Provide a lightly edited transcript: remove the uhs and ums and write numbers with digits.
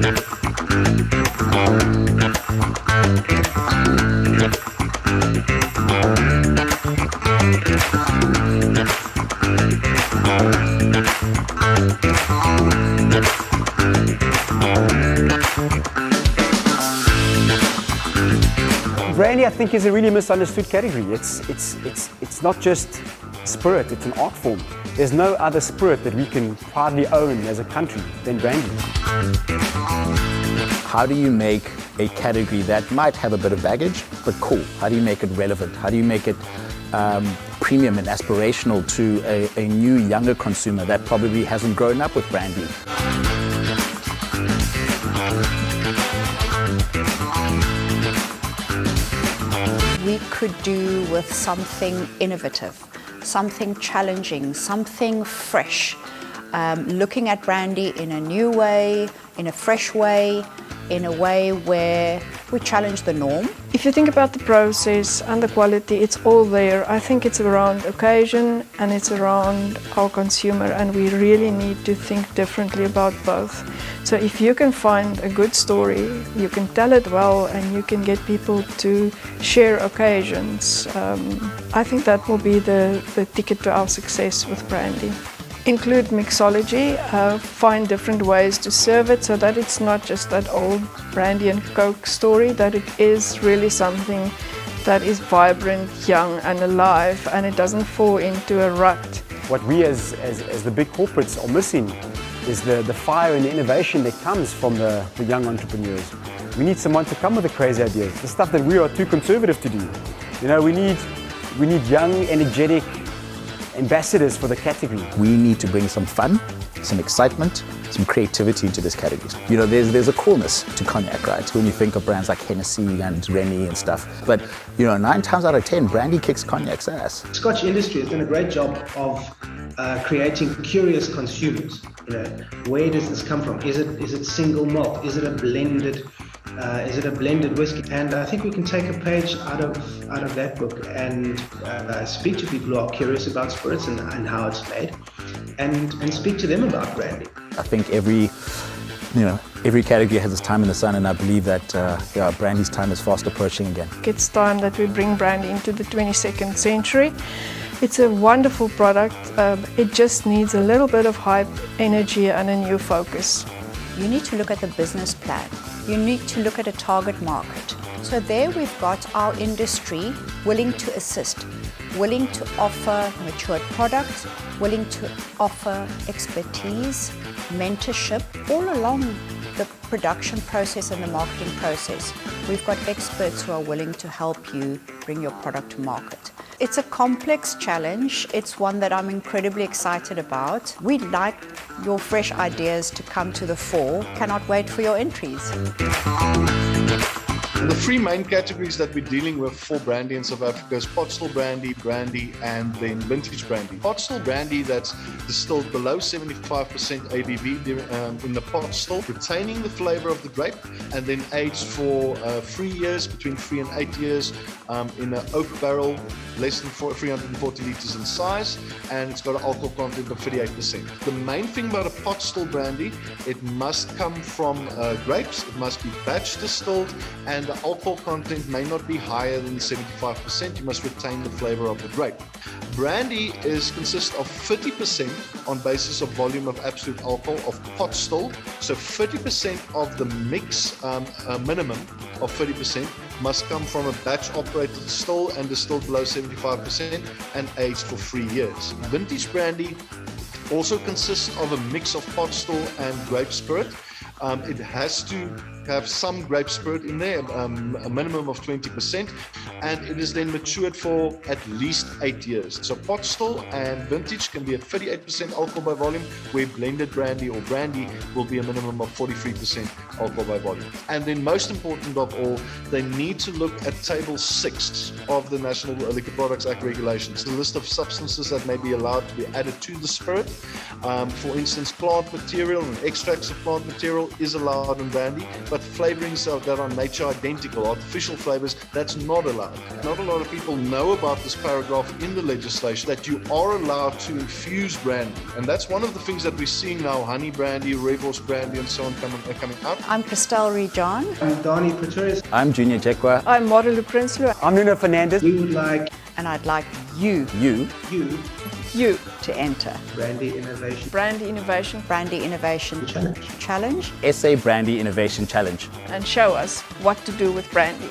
Brandy, I think, is a really misunderstood category. It's not just spirit, it's an art form. There's no other spirit that we can proudly own as a country than brandy. How do you make a category that might have a bit of baggage, but cool? How do you make it relevant? How do you make it premium and aspirational to a new, younger consumer that probably hasn't grown up with brandy? We could do with something innovative, something challenging, something fresh. Looking at brandy in a new way, in a fresh way, in a way where we challenge the norm. If you think about the process and the quality, it's all there. I think it's around occasion and it's around our consumer, and we really need to think differently about both. So if you can find a good story, you can tell it well, and you can get people to share occasions, I think that will be the ticket to our success with brandy. Include mixology, find different ways to serve it so that it's not just that old brandy and Coke story, that it is really something that is vibrant, young and alive, and it doesn't fall into a rut. What we as the big corporates are missing is the fire and the innovation that comes from the young entrepreneurs. We need someone to come with the crazy ideas, the stuff that we are too conservative to do. You know, we need young, energetic ambassadors for the category. We need to bring some fun, some excitement, some creativity into this category. You know, there's a coolness to cognac, right? When you think of brands like Hennessy and Remy and stuff. But, you know, 9 times out of 10, brandy kicks cognac's ass. Scotch industry has done a great job of creating curious consumers. You know, where does this come from? Is it single malt? Is it a blended whiskey? And I think we can take a page out of that book and speak to people who are curious about spirits and how it's made, and speak to them about brandy. I think every category has its time in the sun, and I believe that brandy's time is fast approaching again. It's time that we bring brandy into the 22nd century. It's a wonderful product. It just needs a little bit of hype, energy and a new focus. You need to look at the business plan. You need to look at a target market. So there we've got our industry willing to assist, willing to offer matured products, willing to offer expertise, mentorship, all along the production process and the marketing process. We've got experts who are willing to help you bring your product to market. It's a complex challenge. It's one that I'm incredibly excited about. We'd like your fresh ideas to come to the fore. Cannot wait for your entries. The 3 main categories that we're dealing with for brandy in South Africa is pot still brandy, and then vintage brandy. Pot still brandy that's distilled below 75% ABV in the pot still, retaining the flavor of the grape, and then aged for 3 years, between 3 and 8 years, in an oak barrel, less than 340 liters in size, and it's got an alcohol content of 38%. The main thing about a pot still brandy, it must come from grapes, it must be batch distilled, and the alcohol content may not be higher than 75%. You must retain the flavor of the grape. Brandy consists of 30% on basis of volume of absolute alcohol of pot still. So 30% of the mix, a minimum of 30%, must come from a batch operated still and distilled below 75% and aged for 3 years. Vintage brandy also consists of a mix of pot still and grape spirit. It has to have some grape spirit in there, a minimum of 20%, and it is then matured for at least 8 years. So pot still and vintage can be at 38% alcohol by volume, where blended brandy or brandy will be a minimum of 43% alcohol by volume. And then most important of all, they need to look at Table 6 of the National Liquor Products Act regulations, the list of substances that may be allowed to be added to the spirit. For instance, plant material and extracts of plant material material is allowed in brandy, but flavorings that are nature identical, artificial flavors, that's not allowed. Not a lot of people know about this paragraph in the legislation that you are allowed to infuse brandy. And that's one of the things that we're seeing now, honey brandy, rooibos brandy, and so on coming up. I'm Christelle Reed-John. I'm Dani Pretorius. I'm Junior Jekwa. I'm Marilu Prinsloo. I'm Nuno Fernandez. We would like And I'd like you You. You, to enter Brandy Innovation Brandy Innovation, Brandy Innovation Challenge. SA Brandy Innovation Challenge. and show us what to do with brandy.